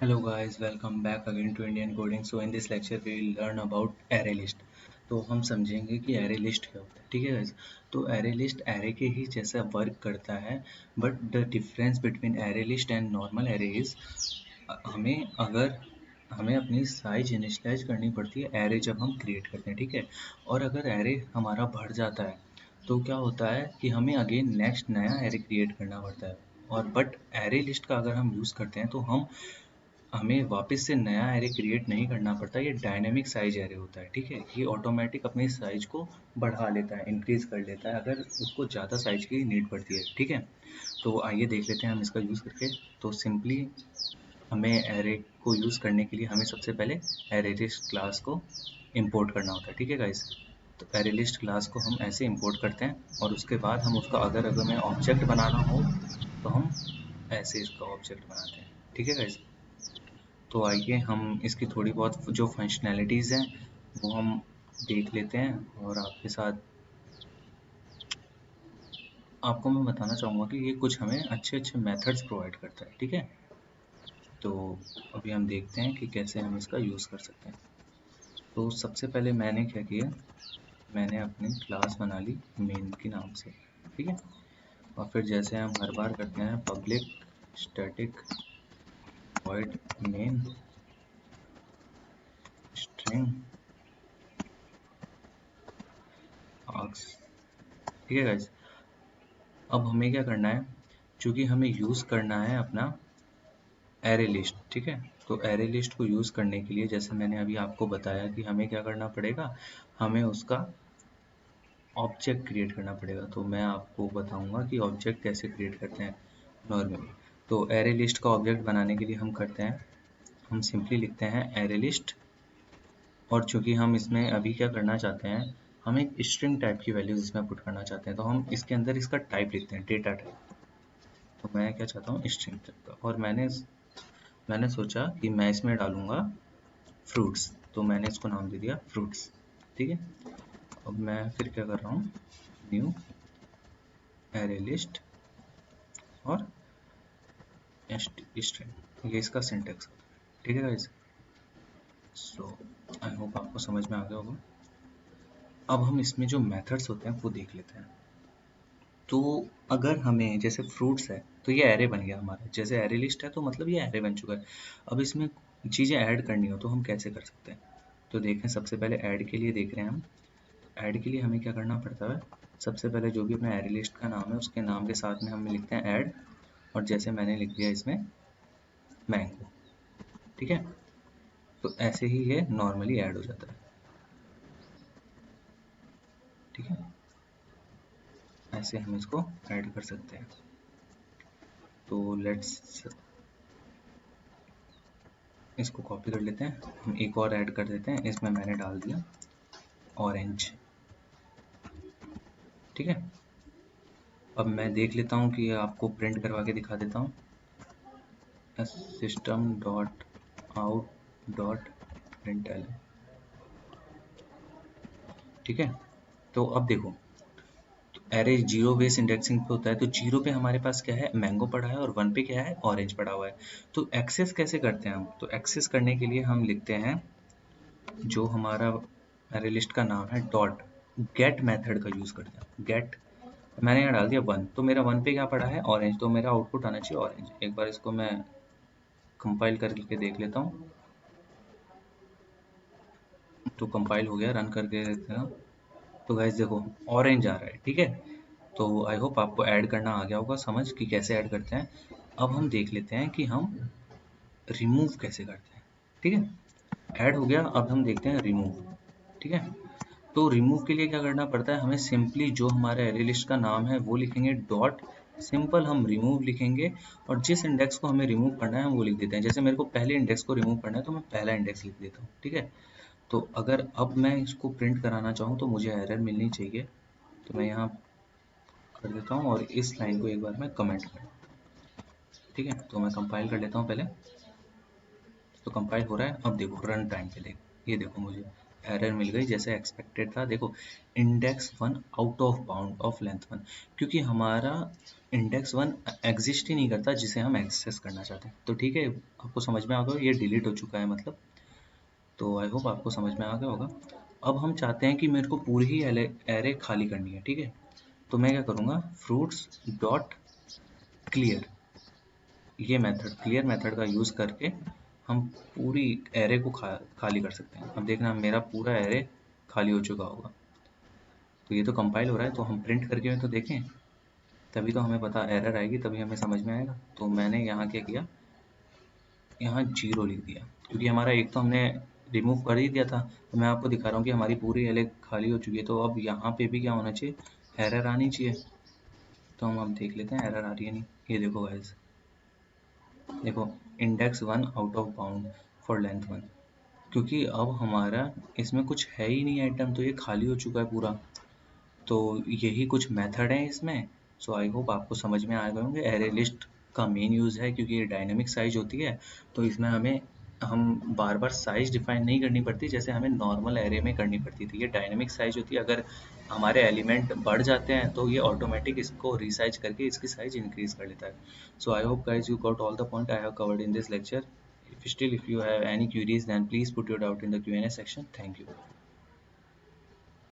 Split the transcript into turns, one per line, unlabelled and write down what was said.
Hello guys, welcome back again to Indian Coding. So in this lecture we will learn about array list. तो हम समझेंगे कि array list क्या होता है. ठीक है guys. तो array list array के ही जैसा वर्क करता है, but the difference between array list and normal array is हमें अपनी साइज इनिशलाइज करनी पड़ती है array जब हम क्रिएट करते हैं. ठीक है. और अगर array हमारा बढ़ जाता है तो क्या होता है कि हमें अगेन नेक्स्ट नया array क्रिएट करना पड़ता है. और बट array लिस्ट का अगर हम यूज़ करते हैं तो हमें वापस से नया एरे क्रिएट नहीं करना पड़ता. ये डायनेमिक साइज एरे होता है. ठीक है. ये ऑटोमेटिक अपनी साइज को बढ़ा लेता है, इंक्रीज कर लेता है अगर उसको ज़्यादा साइज की नीड पड़ती है. ठीक है. तो आइए देख लेते हैं हम इसका यूज़ करके. तो सिंपली हमें एरे को यूज़ करने के लिए हमें सबसे पहले एरे लिस्ट क्लास को इम्पोर्ट करना होता है. ठीक है गाइस. तो एरे लिस्ट क्लास को हम ऐसे इम्पोर्ट करते हैं और उसके बाद हम उसका अगर हमें ऑब्जेक्ट बनाना हो तो हम ऐसे इसका ऑब्जेक्ट बनाते हैं. ठीक है गाइस. तो आइए हम इसकी थोड़ी बहुत जो फंक्शनैलिटीज़ हैं वो हम देख लेते हैं और आपको मैं बताना चाहूँगा कि ये कुछ हमें अच्छे अच्छे मेथड्स प्रोवाइड करता है. ठीक है. तो अभी हम देखते हैं कि कैसे हम इसका यूज़ कर सकते हैं. तो सबसे पहले मैंने क्या किया, मैंने अपनी क्लास बना ली मेन के नाम से. ठीक है. और फिर जैसे हम हर बार करते हैं public static void main string arcs. ठीक है गाइस. अब हमें क्या करना है, चूँकि हमें यूज़ करना है अपना एरे लिस्ट. ठीक है. तो एरे लिस्ट को यूज़ करने के लिए जैसे मैंने अभी आपको बताया कि हमें क्या करना पड़ेगा, हमें उसका ऑब्जेक्ट क्रिएट करना पड़ेगा. तो मैं आपको बताऊंगा कि ऑब्जेक्ट कैसे क्रिएट करते हैं नॉर्मली. तो एरे लिस्ट का ऑब्जेक्ट बनाने के लिए हम करते हैं, हम सिंपली लिखते हैं एरे लिस्ट. और चूँकि हम इसमें अभी क्या करना चाहते हैं, हम एक स्ट्रिंग टाइप की वैल्यूज इसमें पुट करना चाहते हैं. तो हम इसके अंदर इसका टाइप लिखते हैं डेटा टाइप. तो मैं क्या चाहता हूँ स्ट्रिंग टाइप का. और मैंने सोचा कि मैं इसमें डालूंगा फ्रूट्स. तो मैंने इसको नाम दे दिया फ्रूट्स. ठीक है. अब मैं फिर क्या कर रहा हूँ, न्यू एरे लिस्ट और स्ट्रिंग. ये इसका सिंटेक्स. ठीक है गाइस. सो आई होप आपको समझ में आ गया होगा. अब हम इसमें जो मेथड्स होते हैं वो देख लेते हैं. तो अगर हमें जैसे फ्रूट्स है तो ये एरे बन गया हमारा. जैसे एरे लिस्ट है तो मतलब ये एरे बन चुका है. अब इसमें चीज़ें ऐड करनी हो तो हम कैसे कर सकते हैं. तो देखें, सबसे पहले ऐड के लिए देख रहे हैं हम. ऐड के लिए हमें क्या करना पड़ता है, सबसे पहले जो भी अपना एरे लिस्ट का नाम है उसके नाम के साथ में हम लिखते हैं ऐड. और जैसे मैंने लिख दिया इसमें मैंगो. ठीक है. तो ऐसे ही ये नॉर्मली ऐड हो जाता है. ठीक है. ऐसे हम इसको ऐड कर सकते हैं. तो लेट्स इसको कॉपी कर लेते हैं. हम एक और ऐड कर देते हैं. इसमें मैंने डाल दिया ऑरेंज. ठीक है. अब मैं देख लेता हूँ कि आपको प्रिंट करवा के दिखा देता हूँ. System dot out dot print. ठीक है. तो अब देखो, एरे जीरो बेस इंडेक्सिंग पे होता है. तो जीरो पे हमारे पास क्या है, मैंगो पड़ा है. और वन पे क्या है, ऑरेंज पड़ा हुआ है. तो एक्सेस कैसे करते हैं हम, तो एक्सेस करने के लिए हम लिखते हैं जो हमारा एरे लिस्ट का नाम है डॉट गेट मेथड का यूज़ करते हैं. गेट, मैंने यहाँ डाल दिया वन. तो मेरा वन पे क्या पड़ा है, ऑरेंज. तो मेरा आउटपुट आना चाहिए ऑरेंज. एक बार इसको मैं कंपाइल करके देख लेता हूँ. तो कंपाइल हो गया, रन करके देखते हैं. तो गाइस देखो ऑरेंज आ रहा है. ठीक है. तो आई होप आपको ऐड करना आ गया होगा समझ कि कैसे ऐड करते हैं. अब हम देख लेते हैं कि हम रिमूव कैसे करते हैं. ठीक है. ऐड हो गया. अब हम देखते हैं रिमूव. ठीक है. तो रिमूव के लिए क्या करना पड़ता है, हमें सिंपली जो हमारे एरे लिस्ट का नाम है वो लिखेंगे डॉट सिंपल हम रिमूव लिखेंगे. और जिस इंडेक्स को हमें रिमूव करना है हम वो लिख देते हैं. जैसे मेरे को पहले इंडेक्स को रिमूव करना है तो मैं पहला इंडेक्स लिख देता हूँ. ठीक है. तो अगर अब मैं इसको प्रिंट कराना चाहूँ तो मुझे एरर मिलनी चाहिए. तो मैं यहाँ कर देता हूँ और इस लाइन को एक बार मैं कमेंट कर. ठीक है. तो मैं कंपाइल कर लेता हूँ पहले. तो कंपाइल हो रहा है. अब देखो रन टाइम पे देख, ये देखो मुझे एरर मिल गई जैसे एक्सपेक्टेड था। देखो index one out of bound of length one, क्योंकि हमारा इंडेक्स वन एग्जिस्ट ही नहीं करता जिसे हम एक्सेस करना चाहते हैं। तो ठीक है, आपको समझ में आ गया, ये डिलीट हो चुका है मतलब। तो आई होप आपको समझ में आ गया होगा। अब हम चाहते हैं कि मेरे को पूरी ही एरे खाली करनी है, ठीक है। तो मैं क्या करूँगा, फ्रूट्स डॉट क्लियर, ये मेथड क्लियर मेथड का यूज़ करके हम पूरी एरे को खाली कर सकते हैं। अब देखना मेरा पूरा एरे खाली हो चुका होगा। तो ये तो कंपाइल हो रहा है, तो हम प्रिंट करके तो देखें, तभी तो हमें पता एरर आएगी, तभी हमें समझ में आएगा। तो मैंने यहाँ क्या किया, यहाँ 0 लिख दिया, क्योंकि हमारा एक तो हमने रिमूव कर ही दिया था। तो मैं आपको दिखा रहा हूँ कि हमारी पूरी एरे खाली हो चुकी है। तो अब यहाँ पे भी क्या होना चाहिए, एरर आनी चाहिए। तो हम अब देख लेते हैं एरर आ रही है नहीं। ये देखो गाइस, देखो index one out of bound for length one, क्योंकि अब हमारा इसमें कुछ है ही नहीं आइटम, तो ये खाली हो चुका है पूरा। तो यही कुछ मेथड हैं इसमें। सो आई होप आपको समझ में आ गए होंगे। एरे लिस्ट का मेन यूज़ है क्योंकि ये डायनेमिक साइज होती है, तो इसमें हम बार बार साइज डिफाइन नहीं करनी पड़ती जैसे हमें नॉर्मल एरे में करनी पड़ती थी। ये डायनेमिक साइज होती है, अगर हमारे एलिमेंट बढ़ जाते हैं तो ये ऑटोमेटिक इसको रिसाइज करके इसकी साइज इंक्रीज कर लेता है। So I hope guys you got all the point I have covered in this lecture. If you have any queries, then please put your doubt in the Q&A section. Thank you.